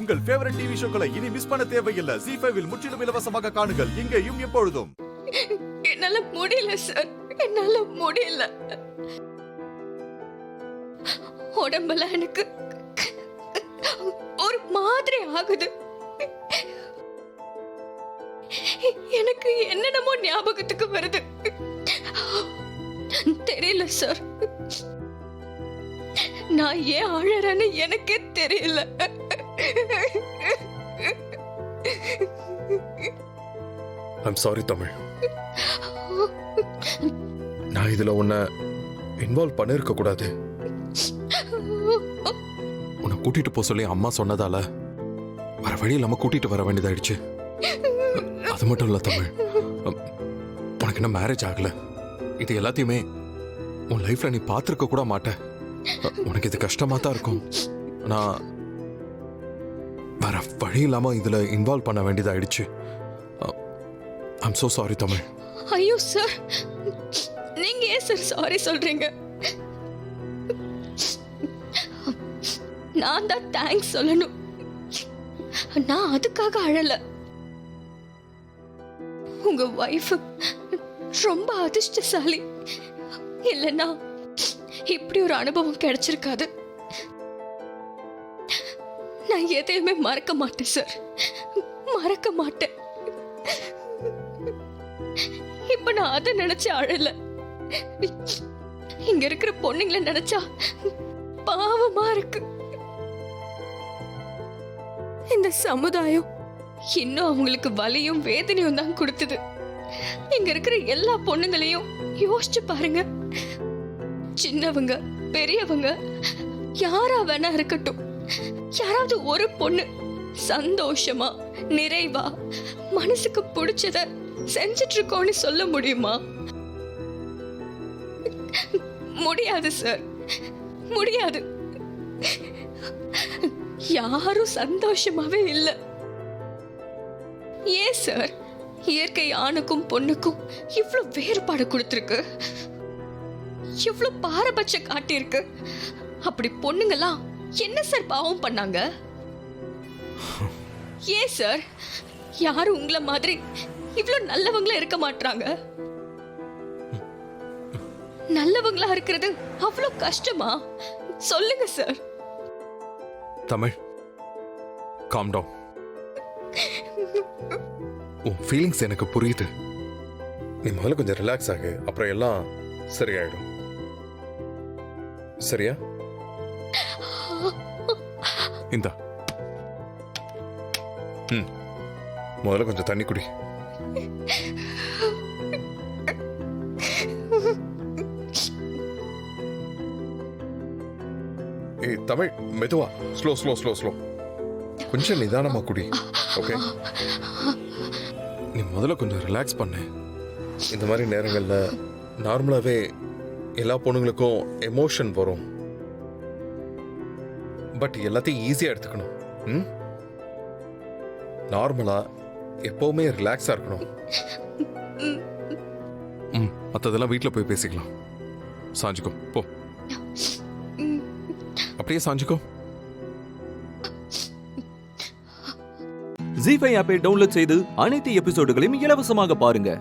உங்கள் favourite TV ஷோக்களை இனி miss பண்ண தேவையில்லை. ZEE5 இல் முற்றிலும் இலவசமாக காணுங்கள். இங்கேயும் எப்பொழுதும். என்னால முடியல சார், என்னால முடியல. உடம்பெல்லாம் எனக்கு ஒரு மாதிரி ஆகுது. எனக்கு என்னென்னமோ ஞாபகத்துக்கு வருது. தெரியல சார், நான் ஏன் அழறேன்னு எனக்கே தெரியல. I'm sorry Tamil. நான் இதுல உன்னை இன்வால்வ் பண்ணிருக்க கூடாது. உன்னை கூட்டிட்டு போக சொல்லி அம்மா சொன்னதால வர வழி இல்லாம கூட்டிட்டு வர வேண்டியதாயிடுச்சு. அது மட்டும் இல்ல தமிழ், உனக்கு என்ன மேரேஜ் ஆகல. இது எல்லாத்தையுமே உன் லைஃப்ல நீ பார்த்திருக்க கூட மாட்ட. உனக்கு இது கஷ்டமா தான் இருக்கும். நான் வர வழி இல்லாம இதுல இன்வால்வ் பண்ண வேண்டியதாயிடுச்சு. I'm so sorry Tamil. ஐயோ சார், நீங்க ஏன் சார் சாரி சொல்றீங்க? நான் தான் தேங்க்ஸ் சொல்லணும். நான் அதுக்காக அழல. உங்க வைஃப் ரொம்ப அதிர்ஷ்டசாலி. இல்லைன்னா இப்படி ஒரு அனுபவம் கிடைச்சிருக்காது. நான் எதையுமே மறக்க மாட்டேன் சார், மறக்க மாட்டேன். இப்ப நான் அதை நினைச்சு அழல. இங்க இருக்கிற பொண்ணுங்களை நினைச்சா பாவமா இருக்கு. இந்த சமுதாயம் இன்னும் அவங்களுக்கு வலியும் வேதனையும் தான் கொடுத்தது. இங்க இருக்கிற எல்லா பொண்ணுங்களையும் யோசிச்சு பாருங்க. சின்னவங்க பெரியவங்க யாரா வேணா இருக்கட்டும், யாராவது ஒரு பொண்ணு சந்தோஷமா நிறைவா மனசுக்கு பிடிச்சத செஞ்சிட்டு இருக்கோன்னு சொல்ல முடியுமா? முடியாது சார், முடியாது. யாரும் சந்தோஷமாவே இல்ல. ஏன் சார் இயற்கை ஆணுக்கும் பொண்ணுக்கும் இவ்வளவு வேறுபாடு கொடுத்திருக்கு, இவ்வளவு பாரபட்சம் காட்டியிருக்கு? அப்படி பொண்ணுங்களாம் என்ன சார் பாவம் பண்ணாங்க? ஏன் சார் யாரும் உங்களை மாதிரி இவ்வளவு நல்லவங்களா இருக்க மாட்டாங்க? நல்லவங்களா இருக்கிறது அவ்வளவு கஷ்டமா? சொல்லுங்க சார். Tamil, calm down. உன் ஃபீலிங்ஸ் எனக்கு புரியுது. நீ முதல்ல கொஞ்சம் ரிலாக்ஸ் ஆகு, அப்புறம் எல்லாம் சரியாயிடும். சரியா? இந்தா, முதல்ல கொஞ்சம் தண்ணி குடி. ஏய் தமிழ், மெதுவா, ஸ்லோ ஸ்லோ ஸ்லோ ஸ்லோ, கொஞ்சம் நிதானமா குடி. ஓகே, நீ முதல்ல கொஞ்சம் ரிலாக்ஸ் பண்ணு. இந்த மாதிரி நேரங்கள்ல நார்மலாவே எல்லா பொண்ணுங்களுக்கும் எமோஷன் வரும். பட் எல்லாத்தையும் ஈஸியா எடுத்துக்கணும். நார்மலா எப்பவுமே ரிலாக்ஸா இருக்கணும். மற்றதெல்லாம் வீட்டில் போய் பேசிக்கலாம். சாஞ்சுக்கோ, போ. அப்படியே சாஞ்சுக்கோ. ZEE5 ஆப்பை டவுன்லோட் செய்து அனைத்து எபிசோடுகளையும் இலவசமாக பாருங்க.